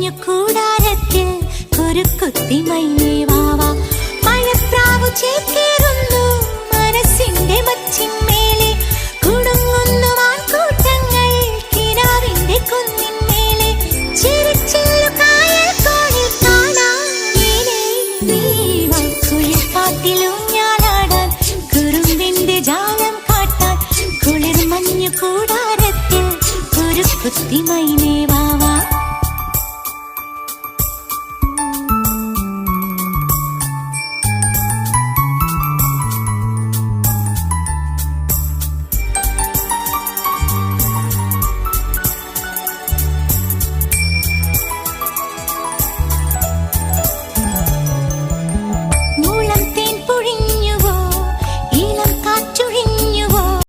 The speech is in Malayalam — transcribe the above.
മഞ്ഞു കൂടാരത്തിൽ കുരുക്കുത്തി മൈനേ വാവാ. മഴപ്രാവു ചേക്കേറുന്നു മനസ്സിന്റെ മച്ചിന്മേലെ. കുടുങ്ങുന്നു മാൻകൂട്ടങ്ങൾ കിനാവിന്റെ കുന്നിന്മേലെ. ചിരിച്ചില്ലു കായൽ കോണിൽ കാണാൻ കുളിർപ്പാട്ടിലൂഞ്ഞാലാടാൻ കുറുമ്പിന്റെ ജാലം കാട്ടാൻ. കുളിർ മഞ്ഞു കൂടാരത്തിൽ കുരുക്കുത്തി മൈനേ വാവാ.